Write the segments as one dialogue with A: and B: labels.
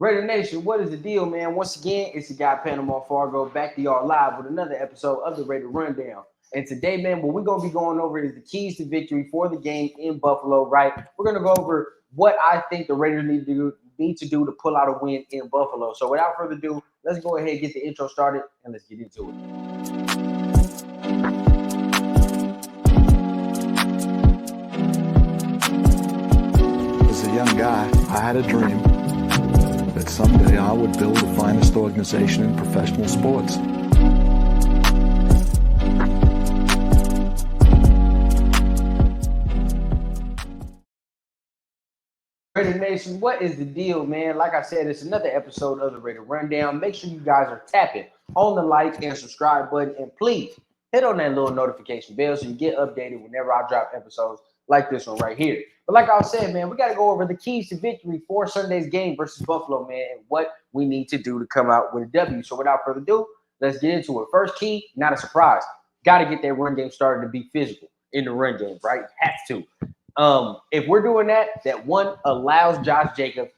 A: Raider Nation, what is the deal, man? Once again, it's your guy Panama Fargo back to y'all live with another episode of the Raider Rundown. And today, man, what we're going to be going over is the keys to victory for the game in Buffalo, right? We're going to go over what I think the Raiders need to do to pull out a win in Buffalo. So without further ado, let's go ahead and get the intro started and let's get into it.
B: As a young guy, I had a dream that someday I would build the finest organization in professional sports.
A: Raider Nation, what is the deal, man? Like I said, it's another episode of the Raider Rundown. Make sure you guys are tapping on the like and subscribe button, and please hit on that little notification bell so you get updated whenever I drop episodes like this one right here. But like I was saying, man, we got to go over the keys to victory for Sunday's game versus Buffalo, man, and what we need to do to come out with a W. So without further ado, let's get into it. First key, not a surprise. Got to get that run game started to be physical in the run game, right? Have to. If we're doing that, that one allows Josh Jacobs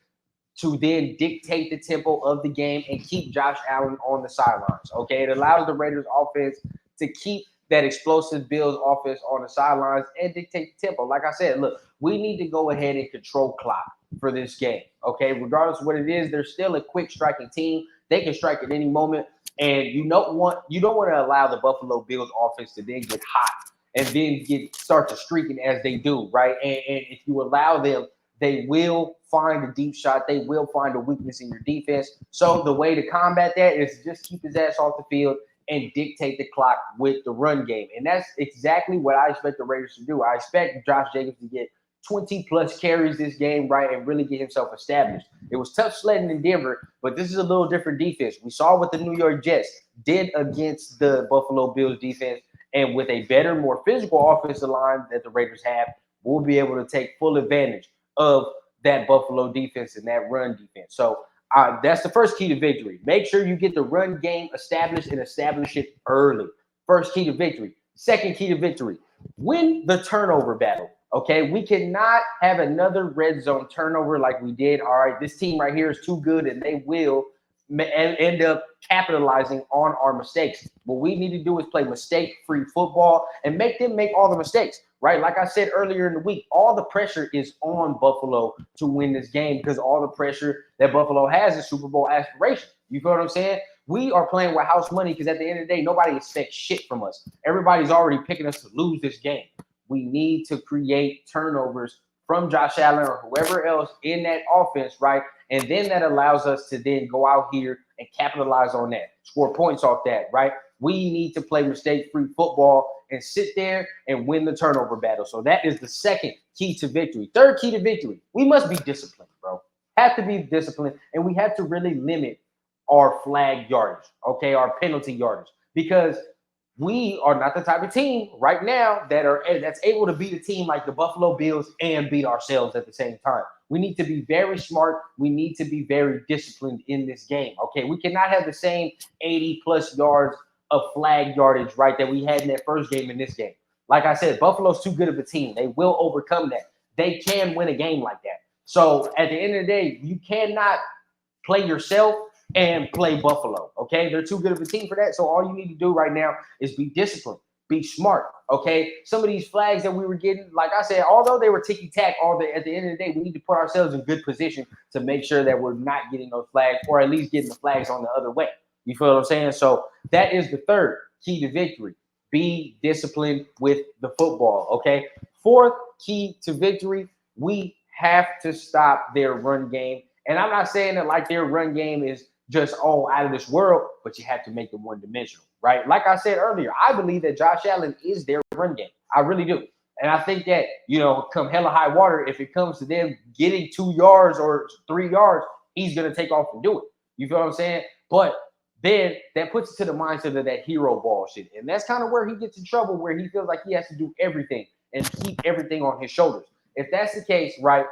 A: to then dictate the tempo of the game and keep Josh Allen on the sidelines. Okay, it allows the Raiders offense to keep that explosive Bills offense on the sidelines and dictate the tempo. Like I said, look, we need to go ahead and control clock for this game. Okay, regardless of what it is, they're still a quick striking team. They can strike at any moment, and you don't want to allow the Buffalo Bills offense to then get hot and then start to streaking as they do, right? And if you allow them, they will find a deep shot. They will find a weakness in your defense. So the way to combat that is just keep his ass off the field and dictate the clock with the run game. And that's exactly what I expect the Raiders to do. I expect Josh Jacobs to get 20-plus carries this game, right, and really get himself established. It was tough sledding in Denver, but this is a little different defense. We saw what the New York Jets did against the Buffalo Bills defense. And with a better, more physical offensive line that the Raiders have, we'll be able to take full advantage of that Buffalo defense and that run defense. So that's the first key to victory. Make sure you get the run game established and establish it early. First key to victory. Second key to victory, win the turnover battle. Okay, we cannot have another red zone turnover like we did. All right, this team right here is too good, and they will end up capitalizing on our mistakes. What we need to do is play mistake-free football and make them make all the mistakes, right? Like I said earlier in the week, all the pressure is on Buffalo to win this game because all the pressure that Buffalo has is Super Bowl aspiration. You feel what I'm saying? We are playing with house money because at the end of the day, nobody expects shit from us. Everybody's already picking us to lose this game. We need to create turnovers from Josh Allen or whoever else in that offense, right? And then that allows us to then go out here and capitalize on that, score points off that, right? We need to play mistake-free football and sit there and win the turnover battle. So that is the second key to victory. Third key to victory, we must be disciplined, bro. Have to be disciplined, and we have to really limit our flag yardage, okay, our penalty yardage, because we are not the type of team right now that's able to beat a team like the Buffalo Bills and beat ourselves at the same time. We need to be very smart. We need to be very disciplined in this game. Okay, we cannot have the same 80-plus yards of flag yardage, right, that we had in that first game in this game. Like I said, Buffalo's too good of a team. They will overcome that. They can win a game like that. So at the end of the day, you cannot play yourself and play Buffalo, okay? They're too good of a team for that. So all you need to do right now is be disciplined, be smart, okay? Some of these flags that we were getting, like I said, although they were ticky-tack at the end of the day, we need to put ourselves in good position to make sure that we're not getting those flags or at least getting the flags on the other way. You feel what I'm saying? So that is the third key to victory. Be disciplined with the football, okay? Fourth key to victory, we have to stop their run game. And I'm not saying that like their run game is just all out of this world, but you have to make them one-dimensional, right? Like I said earlier, I believe that Josh Allen is their run game. I really do. And I think that, come hella high water, if it comes to them getting 2 yards or 3 yards, he's going to take off and do it. You feel what I'm saying? But then that puts it to the mindset of that hero ball shit. And that's kind of where he gets in trouble, where he feels like he has to do everything and keep everything on his shoulders. If that's the case, right,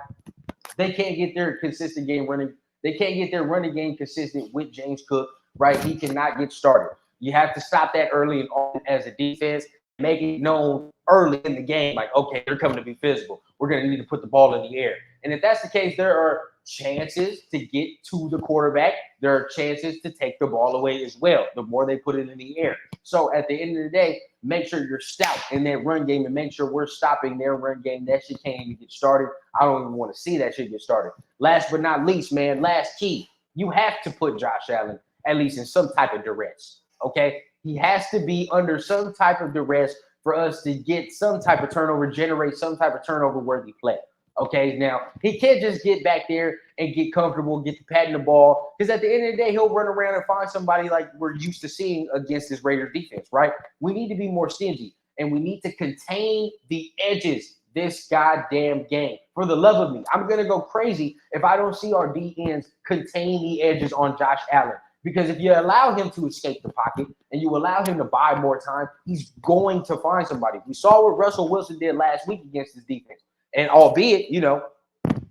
A: they can't get their consistent game running. They can't get their running game consistent with James Cook, right? He cannot get started. You have to stop that early and often as a defense, make it known early in the game, like, okay, they're coming to be physical. We're going to need to put the ball in the air. And if that's the case, there are chances to get to the quarterback. There are chances to take the ball away as well, the more they put it in the air. So at the end of the day, make sure you're stout in that run game and make sure we're stopping their run game. That shit can't even get started. I don't even want to see that shit get started. Last but not least, man, last key. You have to put Josh Allen at least in some type of duress, okay? He has to be under some type of duress for us to get some type of turnover, generate some type of turnover-worthy play. Okay, now he can't just get back there and get comfortable, get to patting the ball, because at the end of the day, he'll run around and find somebody like we're used to seeing against this Raiders defense, right? We need to be more stingy, and we need to contain the edges this goddamn game. For the love of me, I'm going to go crazy if I don't see our DNs contain the edges on Josh Allen. Because if you allow him to escape the pocket and you allow him to buy more time, he's going to find somebody. We saw what Russell Wilson did last week against his defense. And albeit, you know,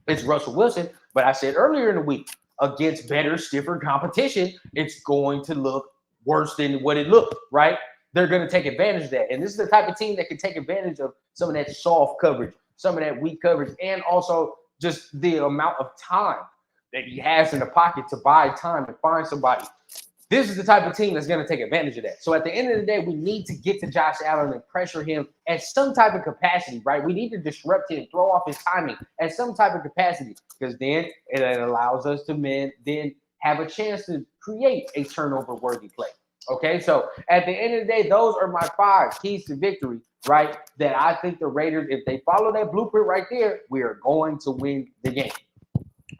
A: it's Russell Wilson, but I said earlier in the week, against better, stiffer competition, it's going to look worse than what it looked, right? They're going to take advantage of that. And this is the type of team that can take advantage of some of that soft coverage, some of that weak coverage, and also just the amount of time that he has in the pocket to buy time and find somebody. This is the type of team that's going to take advantage of that. So at the end of the day, we need to get to Josh Allen and pressure him at some type of capacity, right? We need to disrupt him, throw off his timing at some type of capacity, because then it allows us to then have a chance to create a turnover-worthy play. Okay, so at the end of the day, those are my 5 keys to victory, right? That I think the Raiders, if they follow that blueprint right there, we are going to win the game.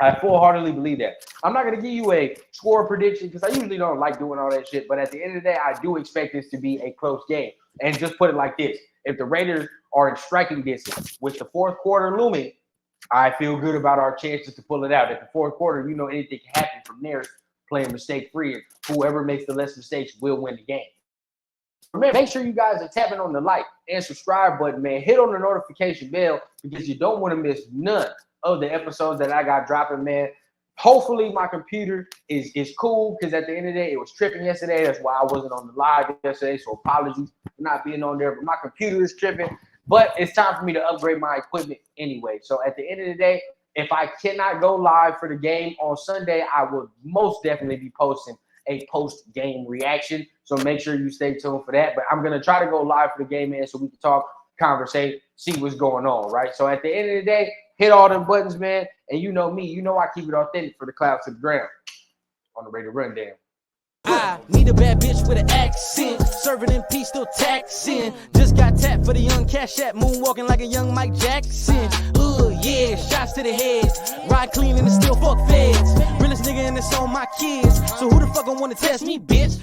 A: I full-heartedly believe that. I'm not going to give you a score prediction because I usually don't like doing all that shit. But at the end of the day, I do expect this to be a close game. And just put it like this. If the Raiders are in striking distance with the fourth quarter looming, I feel good about our chances to pull it out. At the fourth quarter, you know anything can happen from there, playing mistake-free. And whoever makes the less mistakes will win the game. Remember, make sure you guys are tapping on the like and subscribe button, man. Hit on the notification bell because you don't want to miss none of the episodes that I got dropping, man. Hopefully my computer is cool, because at the end of the day, it was tripping yesterday. That's why I wasn't on the live yesterday, so apologies for not being on there. But my computer is tripping, but it's time for me to upgrade my equipment anyway. So at the end of the day, if I cannot go live for the game on Sunday, I will most definitely be posting a post-game reaction. So make sure you stay tuned for that. But I'm going to try to go live for the game, man, so we can talk, conversate, see what's going on, right? So at the end of the day, hit all them buttons, man. And you know me. You know I keep it authentic for the clouds to the ground on the Raider Rundown.
C: I need a bad bitch with an accent, serving in peace, still taxing. Just got tapped for the young Cash App, moonwalking like a young Mike Jackson. Yeah, shots to the head, ride clean and still fuck feds. Realest nigga and it's on my kids, so who the fuck gon' wanna test me, bitch?